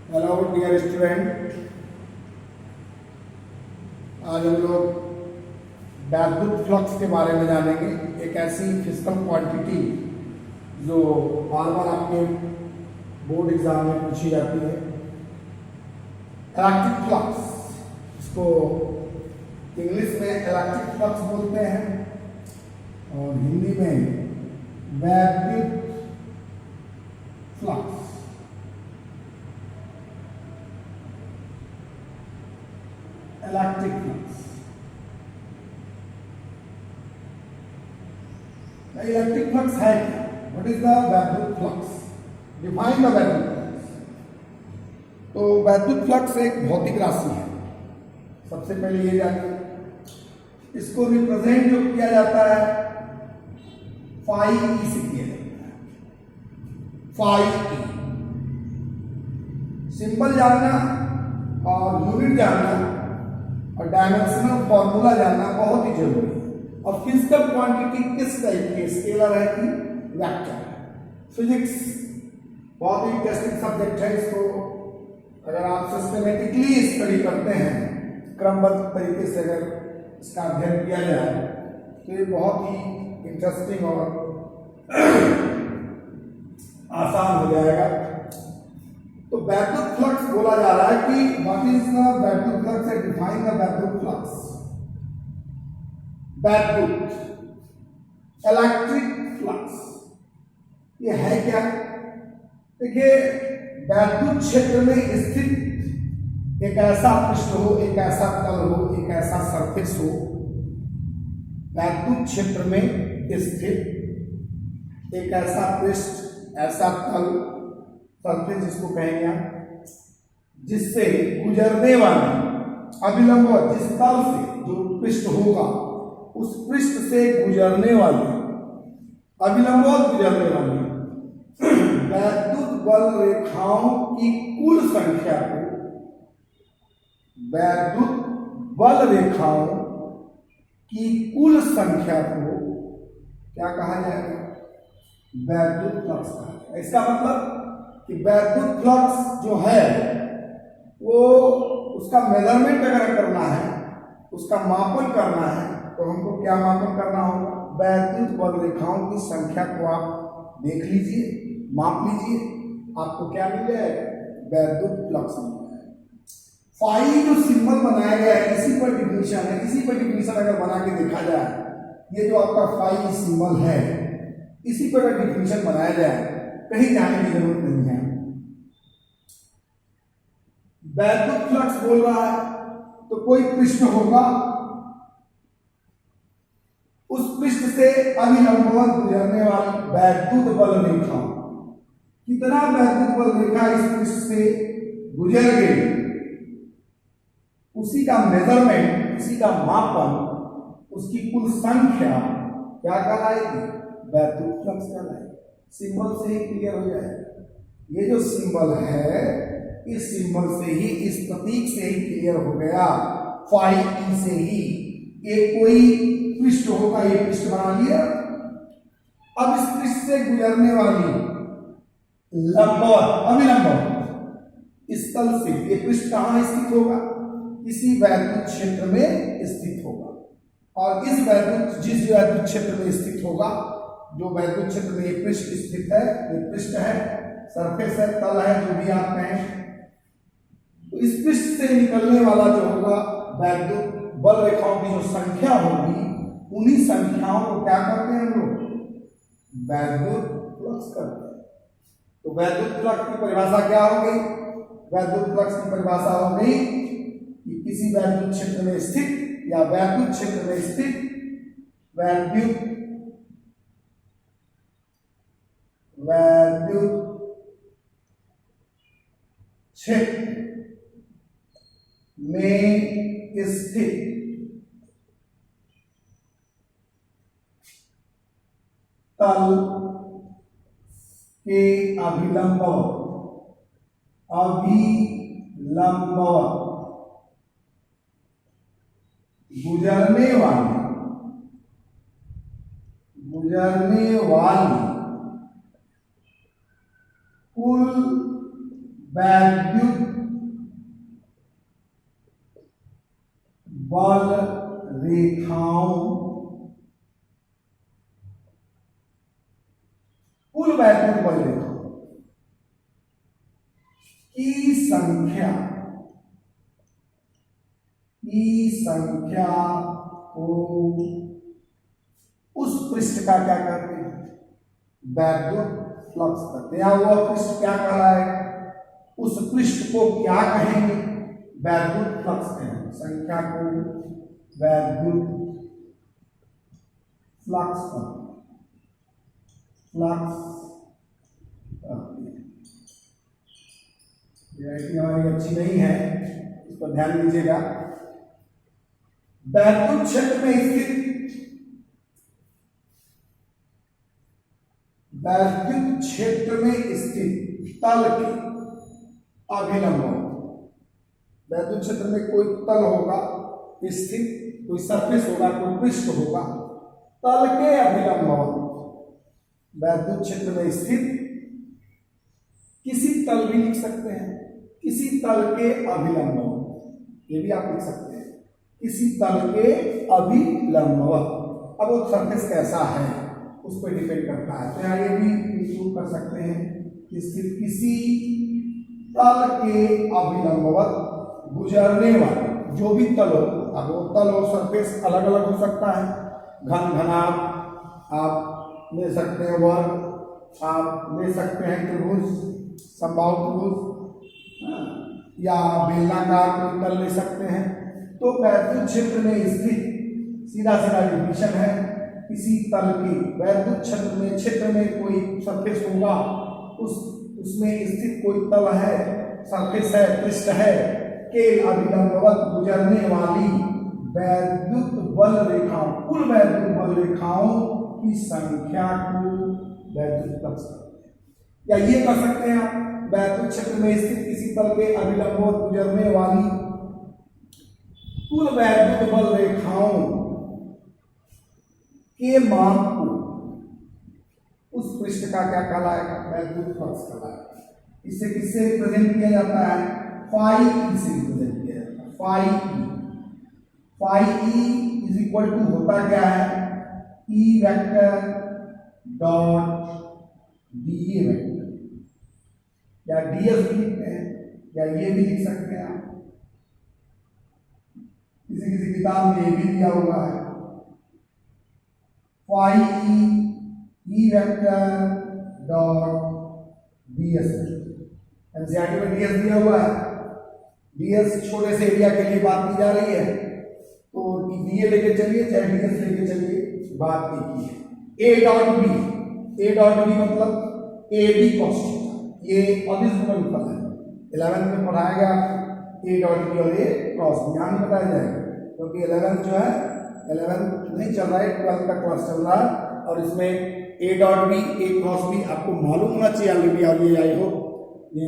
Hello dear student, आज हम लोग वैद्युत फ्लक्स के बारे में जानेंगे। एक ऐसी फिजिकल क्वांटिटी जो बार बार आपके बोर्ड एग्जाम में पूछी जाती है। इलेक्ट्रिक फ्लक्स, इसको इंग्लिश में इलेक्ट्रिक फ्लक्स बोलते हैं और हिंदी में वैद्युत flux. Electric flux, electric flux है क्या? व्हाट इज द वैद्युत फ्लक्स? डिफाइन द वैद्युत फ्लक्स। तो वैद्युत फ्लक्स एक भौतिक राशि है। सबसे पहले ये जानिए, इसको रिप्रेजेंट जो किया जाता है फाई ई से किया जाता है। फाई ई सिंबल जानना और यूनिट जानना और डायमेंशनल फॉर्मूला जानना बहुत ही जरूरी है। और फिजिकल क्वांटिटी किस टाइप की, स्केलर है कि वेक्टर है? फिजिक्स बहुत ही इंटरेस्टिंग सब्जेक्ट है। इसको अगर आप सिस्टमेटिकली स्टडी करते हैं, क्रमबद्ध तरीके से अगर इसका अध्ययन किया जाए तो ये बहुत ही इंटरेस्टिंग और आसान हो जाएगा। तो वैद्युत फ्लक्स बोला जा रहा है कि व्हाट इज द वैद्युत फ्लक्स एंड डिफाइन द वैद्युत फ्लक्स। वैद्युत इलेक्ट्रिक फ्लक्स ये है क्या? देखिए, वैद्युत क्षेत्र में स्थित एक ऐसा पृष्ठ हो, एक ऐसा तल हो, एक ऐसा सरफेस हो। वैद्युत क्षेत्र में स्थित एक ऐसा पृष्ठ, ऐसा तल, सरफेस जिसको कहेंगे आप, जिससे गुजरने वाली अभिलंब, जिस तल से जो पृष्ठ होगा उस पृष्ठ से गुजरने वाली अभिलंब गुजरने वाली वैद्युत बल रेखाओं की कुल संख्या को, वैद्युत बल रेखाओं की कुल संख्या को क्या कहा जाएगा? वैद्युत फ्लक्स कहा जाएगा। इसका मतलब कि वैद्युत फ्लक्स जो है वो, उसका मेजरमेंट अगर करना है, उसका मापन करना है, तो हमको क्या मापन करना होगा? वैद्युत बल रेखाओं की संख्या को आप देख लीजिए, माप लीजिए, आपको क्या मिल जाएगा? वैद्युत फ्लक्स मिल जाएगा। फाई जो सिंबल बनाया गया है, इसी पर डिफिनेशन है। इसी पर डिफिनेशन अगर बना के देखा जाए, ये जो आपका फाई सिंबल है, इसी पर अगर डिफिनेशन बनाया जाए, कहीं जाने की जरूरत नहीं है। वैद्युत फ्लक्स बोल रहा है तो कोई पृष्ठ होगा, उस पृष्ठ से अभिलंबवत गुजरने वाली वैद्युत बल रेखा, कितना वैद्युत बल रेखा इस पृष्ठ से गुजर गई, उसी का मेजरमेंट, उसी का मापन, उसकी कुल संख्या क्या कहलाएगी? वैद्युत फ्लक्स कहलाएगी। सिंबल से ही क्लियर हो जाएगा। ये जो सिंबल है, इस सिंबल से ही, इस प्रतीक से ही क्लियर हो गया। फाई ई से ही ये कोई पृष्ठ होगा, ये पृष्ठ बना लिया। अब इस पृष्ठ से गुजरने वाली लंबवत, अभिलंबवत इस तल से ये पृष्ठ कहां स्थित होगा? इसी वैद्युत क्षेत्र में स्थित होगा। और इस वैद्युत, जिस वैद्युत क्षेत्र में स्थित होगा, जो वैद्युत क्षेत्र में ये पृष्ठ स्थित है, ये पृष्ठ है, सरफेस है, तल है, जो भी आप कहें, तो इस पृष्ठ से निकलने वाला जो होगा वैद्युत बल रेखाओं की जो संख्या होगी, उन्हीं संख्याओं को क्या करते हैं हम लोग? वैद्युत फ्लक्स करते हैं। तो वैद्युत फ्लक्स की परिभाषा क्या हो गई? वैद्युत फ्लक्स की परिभाषा हो गई कि किसी वैद्युत क्षेत्र में स्थित या वैद्युत क्षेत्र में स्थित वैद्युत क्षेत्र में स्थित तल के अभिलंबवत गुजरने वाली कुल वैद्युत बल रेखाओं, कुल वैद्युत बल रेखाओं की संख्या को उस पृष्ठ का क्या कहते हैं, वैद्युत फ्लक्स कहते हैं। वह पृष्ठ क्या कहलाएगा, उस पृष्ठ को क्या कहेंगे, वैद्युत फ्लक्स कहेंगे। संख्या को वैद्युत फ्लक्स हमारी अच्छी नहीं है, इस पर ध्यान दीजिएगा। वैद्युत क्षेत्र में स्थित तल के अभिलंब, वैद्युत क्षेत्र में कोई तल होगा स्थित, कोई सरफेस होगा, कोई पृष्ठ होगा, तल के अभिलंब, वैद्युत क्षेत्र में स्थित किसी तल भी लिख सकते हैं, किसी तल के अभिलंब, ये भी आप लिख सकते हैं, किसी तल के अभिलंब। अब वो सरफेस कैसा है उस पर डिपेंड करता है। तो यहाँ ये भी इंक्लूड कर सकते हैं कि स्थित किसी तल के अभिलंबवत गुजरने वाला जो भी तल हो, अब वो तल और सरफेस अलग अलग हो सकता है, घन घनाभ आप ले सकते हैं, वर्ग आप ले सकते हैं, त्रिभुज, समबाहु त्रिभुज या बेलनाकार कोई तल ले सकते हैं। तो वैद्युत क्षेत्र में स्थित सीधा सीधा डिफिनेशन है, किसी तल के वैद्युत क्षेत्र में कोई सरफेस होगा, उसमें स्थित कोई तल है, सरफेस है, पृष्ठ है, के अभिलंबवत गुजरने वाली वैद्युत बल रेखाओं, कुल वैद्युत बल रेखाओं की संख्या को वैद्युत फ्लक्स कहते हैं। या ये कह सकते हैं आप, वैद्युत क्षेत्र में स्थित किसी तल के अभिलंबवत गुजरने वाली कुल वैद्युत बल रेखाओं के मान को उस पृष्ठ का क्या कहलाएगा, वैद्युत फ्लक्स कहलाएगा। इसे किससे रिप्रेजेंट किया जाता है, फाई ई से रिप्रेजेंट किया जाता है। Phi E is equal to होता क्या है, E vector dot D A vector, या डीएस भी लिखते हैं, या ये भी लिख सकते हैं आप, किसी किताब में ये भी दिया हुआ है, phi E vector dot DS. NCERT में डीएस दिया हुआ है, डीएस छोटे से एरिया के लिए बात की जा रही है, तो डीए लेके चलिए चाहे डीएस लेके चलिए, बात एक ही है। ए डॉट बी मतलब ए बी कॉस थीटा, ये अदिश गुणनफल है, 11th में पढ़ाया गया ए डॉट बी और ए क्रॉस बी, यहाँ नहीं बताया जाएगा क्योंकि 11th जो है 11th नहीं चल रहा है, 12th का क्लास चल रहा है, और इसमें A dot B A cross B आपको मालूम होना चाहिए ऑलरेडी, और ये आई हो ये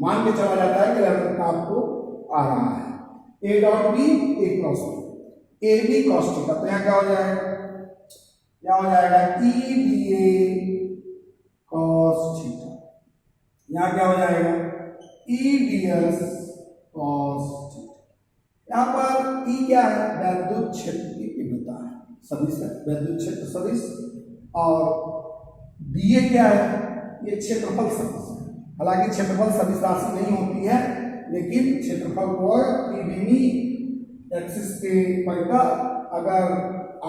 मान के चला जाता है कि 11th का आपको आ रहा है। A dot B A cross B, A B cos theta, तो यहाँ क्या हो जाएगा, क्या हो जाएगा, E D A cos theta, यहाँ क्या हो जाएगा, E D S cos theta. यहाँ पर ई क्या है, वैद्युत क्षेत्र की तीव्रता है, सदिश है, वैद्युत क्षेत्र सदिश, और डी ए क्या है, ये क्षेत्रफल सदिश है। हालांकि क्षेत्रफल सदिश राशि नहीं होती है, लेकिन क्षेत्रफल को त्रिविमी एक्सिस के परितः अगर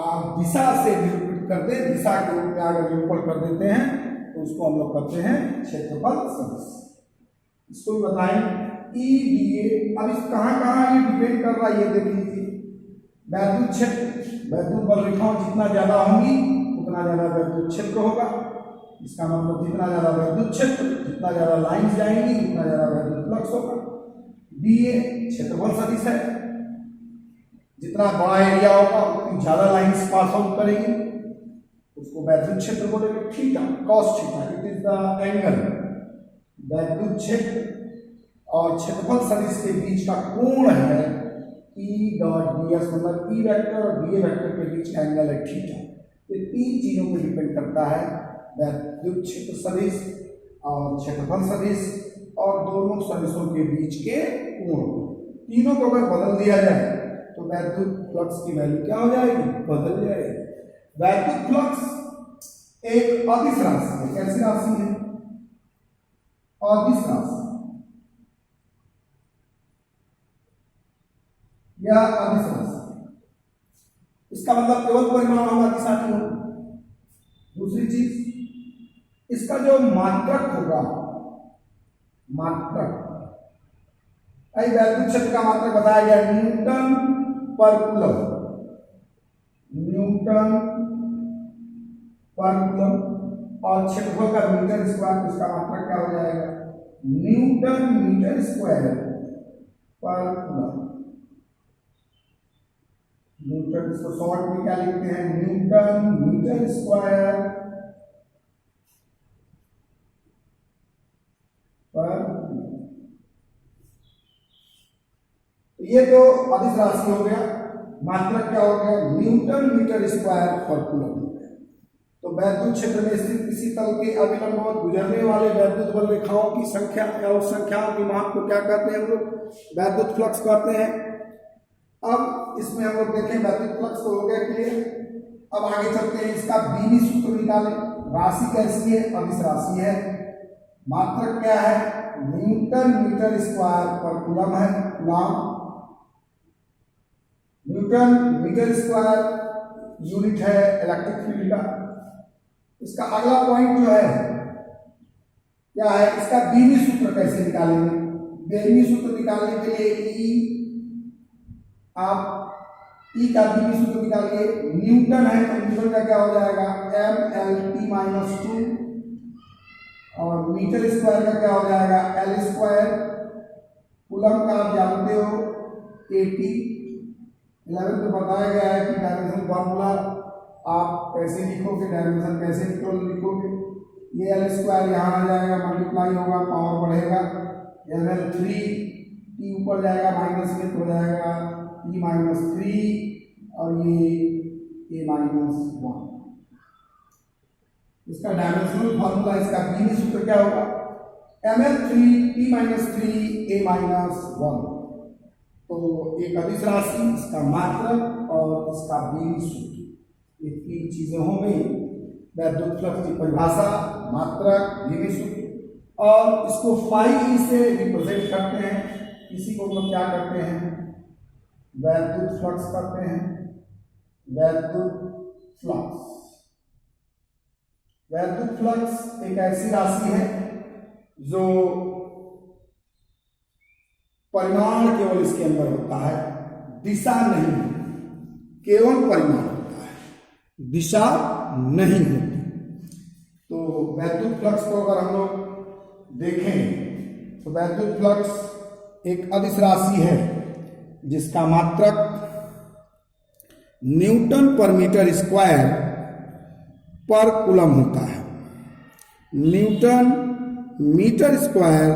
आप दिशा से निरूपित कर दे, दिशा के रूप में अगर निरूपण कर देते हैं तो उसको हम लोग करते हैं क्षेत्रफल सदिश। इसको भी बताएं ई डी ए। अब इस कहाँ ये डिपेंड कर रहा है, ये देख लीजिए, वैद्युत क्षेत्र, वैद्युत बल रेखाओं जितना ज्यादा होंगी उतना ज्यादा वैद्युत क्षेत्र होगा। इसका मतलब जितना ज्यादा वैद्युत क्षेत्र, जितना ज्यादा लाइन्स जाएंगी उतना ज्यादा वैद्युत फ्लक्स होगा। डी ए क्षेत्रफल सदिश है, जितना बड़ा एरिया होगा उतनी ज्यादा लाइन्स पास आउट करेंगे, उसको वैद्युत क्षेत्र बोलेंगे। Theta cos theta it is the angle, वैद्युत क्षेत्र और क्षेत्रफल सदिश के बीच का कोण है ई डॉट डी एस, मतलब ई वेक्टर और डी ए वेक्टर के बीच का एंगल है थीटा। ये तीन चीजों पर डिपेंड करता है, वैद्युत क्षेत्र सदिश और क्षेत्रफल सदिश और दोनों सदिशों के बीच के कोण। तीनों को अगर बदल दिया जाए तो वैद्युत फ्लक्स की वैल्यू क्या हो जाएगी, बदल जाएगी। वैद्युत फ्लक्स एक अदिश राशि है। कैसी राशि है, अदिश राशि। यह अदिश राशि, इसका मतलब केवल परिमाण होगा, दिशा नहीं होगा। दूसरी चीज, इसका जो मात्रक होगा, मात्रक, वैद्युत क्षेत्र का मात्रक बताया गया न्यूटन पर कूलम, न्यूटन पर कूलम, और क्षेत्रफल का मीटर स्क्वायर, उसका मात्रक क्या हो जाएगा, न्यूटन मीटर स्क्वायर पर कूलम। न्यूटन, इसको शॉर्ट में क्या लिखते हैं, न्यूटन मीटर स्क्वायर पर। ये तो अदिश राशि हो गया, मात्रक क्या हो गया, न्यूटन मीटर स्क्वायर पर कूलम हो गया। तो वैद्युत क्षेत्र में स्थित किसी तल के अभिलंबवत गुजरने वाले वैद्युत बल रेखाओं की संख्या या उस संख्याओं की माप को क्या कहते हैं हम लोग, वैद्युत फ्लक्स कहते हैं। अब इसमें हम लोग देखें वैद्युत फ्लक्स तो हो गया क्लियर। अब आगे चलते हैं, इसका बीनी सूत्र निकालें। राशि कैसी है, अदिश राशि है, मात्रक क्या है, न्यूटन मीटर स्क्वायर पर कूलम है। Coulomb, newton metre square unit है इलेक्ट्रिक फील्ड का। इसका अगला पॉइंट जो है क्या है, इसका बीनी सूत्र कैसे निकालेंगे। बीनी सूत्र निकालने के लिए आप ई का बीनी सूत्र निकालिए। न्यूटन है तो न्यूटन का क्या हो जाएगा, m/L/T-2, और मीटर स्क्वायर का क्या हो जाएगा, L²। कूलम का आप जानते हो AT, 11 में बताया गया है कि डायमेंशन फॉर्मूला आप कैसे लिखोगे, डायमेंशन कैसे लिखोगे। ये L² यहाँ आ जाएगा, मल्टीप्लाई होगा, पावर बढ़ेगा, ml3 t ऊपर जाएगा, माइनस में तो हो जाएगा t-3, और ये a-1। इसका डायमेंशनल फॉर्मूला, इसका बीनी सूत्र क्या होगा, ml3 t-3 a-1। तो एक अदिश राशि, इसका मात्रक और इसका बीनी सूत्र, ये तीन चीजें हो गई वैद्युत फ्लक्स की परिभाषा, मात्रक, बीनी सूत्र। और इसको फाई से रिप्रेजेंट करते हैं। इसी को हम क्या करते हैं, वैद्युत फ्लक्स करते हैं, वैद्युत फ्लक्स। वैद्युत फ्लक्स एक ऐसी राशि है जो परिमाण केवल इसके अंदर होता है, दिशा नहीं, केवल परिमाण होता है, दिशा नहीं होती। तो वैद्युत फ्लक्स को अगर हम लोग देखें तो वैद्युत फ्लक्स एक अदिश राशि है जिसका मात्रक न्यूटन पर मीटर स्क्वायर पर कूलम होता है। न्यूटन मीटर स्क्वायर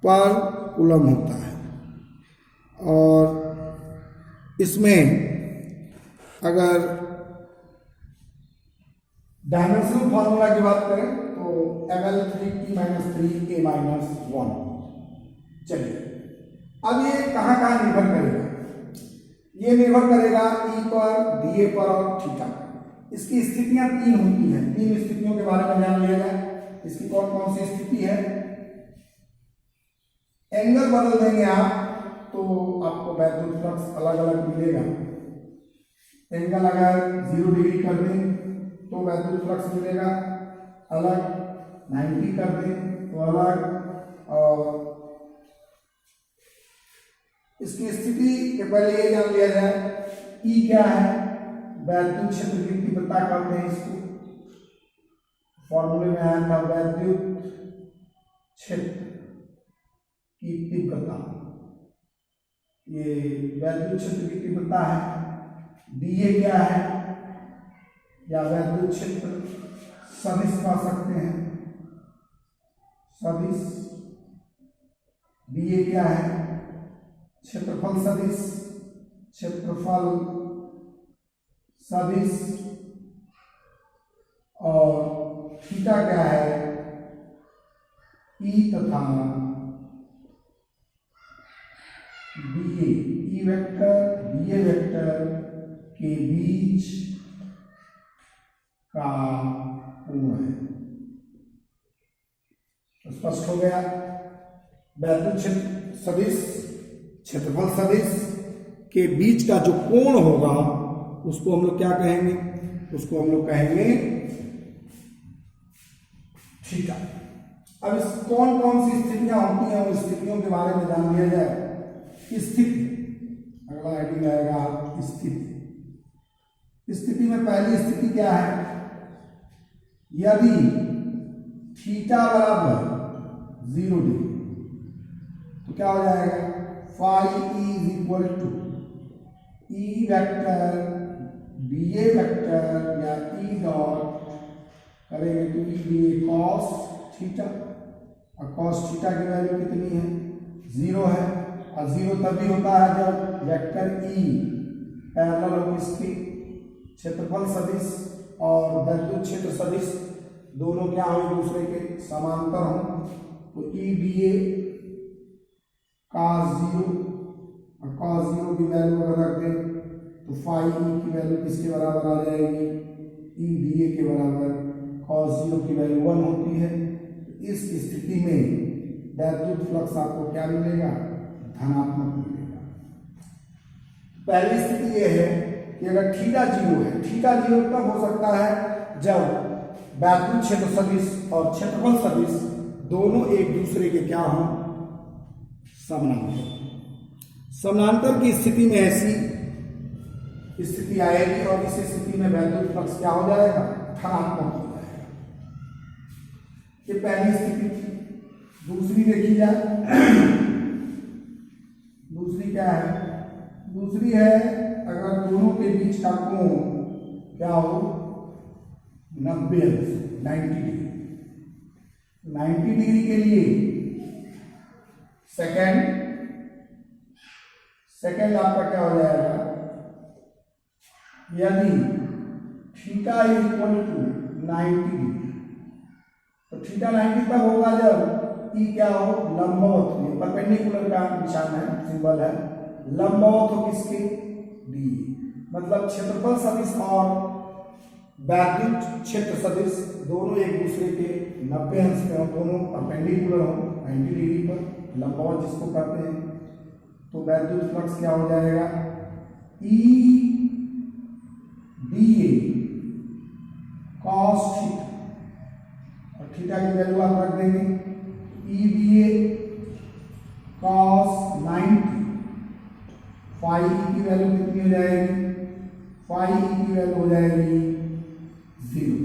पर कूलम होता है। और इसमें अगर डायमेंशनल फॉर्मूला की बात करें तो ml3t-3 a-1। चलिए, अब ये कहाँ कहाँ निर्भर करेगा, ये निर्भर करेगा ई पर, डीए पर और थीटा। इसकी स्थितियां तीन होती हैं, तीन स्थितियों के बारे में जान लिया जाए। इसकी कौन कौन सी स्थिति है, एंगल बदल देंगे आप तो आपको वैद्युत फ्लक्स अलग अलग मिलेगा। एंगल अगर 0 डिग्री कर दें तो वैद्युत फ्लक्स मिलेगा अलग, 90 कर दें तो अलग। और इसकी स्थिति के पहले ये जान लिया जाए, ई क्या है, वैद्युत क्षेत्र की तीव्रता कहते हैं इसको। फॉर्मूले में आया था वैद्युत क्षेत्र की तीव्रता, ये वैद्युत क्षेत्र की तीव्रता है। डीए क्या है, या वैद्युत क्षेत्र सदिश कह सकते हैं, सदिश। डीए क्या है, क्षेत्रफल सदिश, क्षेत्रफल सदिश। और थीटा क्या है, ई तथा डीए, ई वेक्टर, डीए वेक्टर के बीच का कोण है। तो स्पष्ट हो गया। वैद्युत क्षेत्र सदिश क्षेत्रफल सदिश के बीच का जो कोण होगा उसको हम लोग क्या कहेंगे? उसको हम लोग कहेंगे थीटा। अब इस कौन कौन सी स्थितियां होती हैं उन स्थितियों के बारे में जान लिया जाए। स्थिति, अगला हेडिंग आएगा स्थिति। स्थिति में पहली स्थिति क्या है? यदि थीटा बराबर 0 डिग्री तो क्या हो जाएगा? Phi is equal to E vector DA vector या ई डॉट करेंगे तो ई डीए कॉस थीटा। और कॉस थीटा की वैल्यू कितनी है? 0 है। और 0 तभी होता है जब वेक्टर ई पैरेलल हो किसकी? क्षेत्रफल सदिश और वैद्युत क्षेत्र सदिश दोनों क्या हो? एक दूसरे के समांतर हो। तो ई डीए cos 0 और cos 0 की वैल्यू अगर रख दें तो फाई ई की वैल्यू किसके बराबर आ जाएगी? ई डीए के बराबर। cos 0 की वैल्यू 1 होती है। इस स्थिति में वैद्युत फ्लक्स आपको क्या मिलेगा? धनात्मक मिलेगा। पहली स्थिति यह है कि अगर थीटा 0 है, थीटा 0 तब हो सकता है जब वैद्युत क्षेत्र सदिश और क्षेत्रफल सदिश दोनों एक दूसरे के क्या हों? समानांतर। समानांतर की स्थिति में ऐसी स्थिति आएगी और इस स्थिति में वैद्युत फ्लक्स क्या हो जाएगा? धनात्मक हो जाएगा। ये पहली स्थिति थी। दूसरी देखी जाए। दूसरी क्या है? दूसरी है अगर दोनों के बीच का कोण क्या हो? 90 अंश, 90 डिग्री। 90 डिग्री के लिए सेकंड आपका क्या हो जाएगा? यदि theta is equal to 90 degree तो थीटा 90 तब होगा जब ई क्या हो? लंबवत हो। परपेंडिकुलर का निशान है, सिंबल है। लंबवत हो किसके? डी। मतलब क्षेत्रफल सदिश और वैद्युत क्षेत्र सदिश दोनों एक दूसरे के 90 अंश में हो, दोनों परपेंडिकुलर हो 90 डिग्री पर, लंबवत जिसको कहते हैं। तो वैद्युत फ्लक्स क्या हो जाएगा? ई डीए कॉस थीटा और थीटा की वैल्यू आप रख देंगे ई डीए कॉस 90। फाई की वैल्यू कितनी हो जाएगी? फाई की वैल्यू हो जाएगी 0।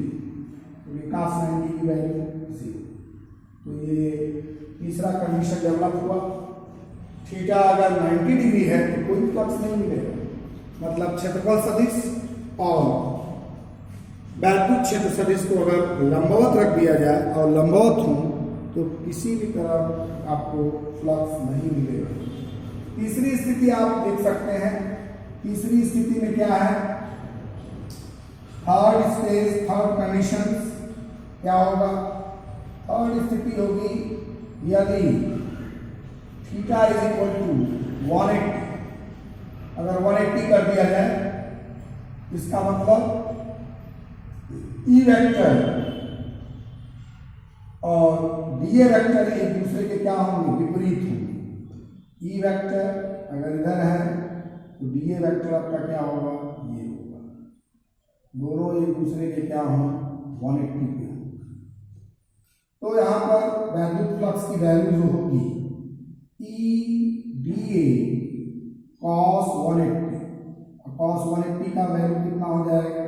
तो cos 90 की वैल्यू 0। तो ये तीसरा कंडीशन डेवलप हुआ। थीटा अगर 90 डिग्री है तो कोई फ्लक्स नहीं मिलेगा। मतलब क्षेत्रफल सदिश और वैद्युत क्षेत्र सदिश को अगर लंबवत रख दिया जाए और लंबवत हो तो किसी भी तरह आपको फ्लक्स नहीं मिलेगा। तीसरी स्थिति आप देख सकते हैं। तीसरी स्थिति में क्या है? थर्ड स्टेज, थर्ड कंडीशन क्या होगा? थर्ड स्थिति होगी यदि थीटा इज इक्वल टू 180। अगर 180 कर दिया जाए इसका मतलब ई वेक्टर और डीए वेक्टर एक दूसरे के क्या होंगे? विपरीत होंगे। ई वेक्टर अगर इधर है तो डीए वेक्टर आपका क्या होगा? ये होगा। दोनों एक दूसरे के क्या हों? 180 पे होंगे। तो यहाँ पर वैद्युत फ्लक्स की वैल्यू जो होगी ई डीए कॉस 180। कॉस 180 का वैल्यू कितना हो जाएगा?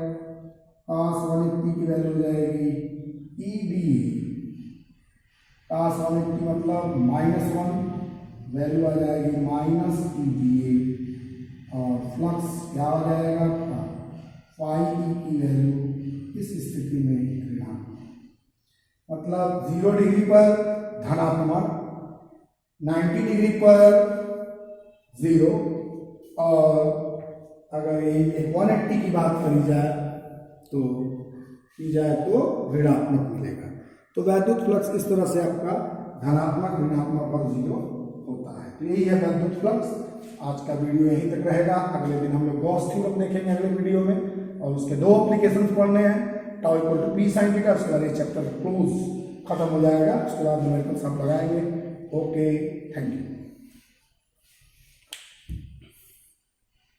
कॉस 180 की वैल्यू हो जाएगी ई डीए कॉस 180 मतलब -1, वैल्यू आ जाएगी माइनस ई डीए और फ्लक्स क्या हो जाएगा? फाई ई की वैल्यू इस स्थिति में ऋणात्मक। मतलब 0 डिग्री पर धनात्मक, 90 डिग्री पर 0 और अगर ये 180 की बात करी जाए तो ऋणात्मक मिलेगा। तो वैद्युत फ्लक्स इस तरह से आपका धनात्मक, ऋणात्मक और 0 होता है। तो यही है वैद्युत फ्लक्स। आज का वीडियो यहीं तक रहेगा। अगले दिन हम लोग गॉस थ्योरम देखेंगे अगले वीडियो में, और उसके 2 एप्लीकेशन पढ़ने हैं, tau equal to P sine theta. उसके बाद ये चैप्टर क्लोज खत्म हो जाएगा, उसके बाद न्यूमेरिकल्स आप लगाएंगे। Okay, thank you.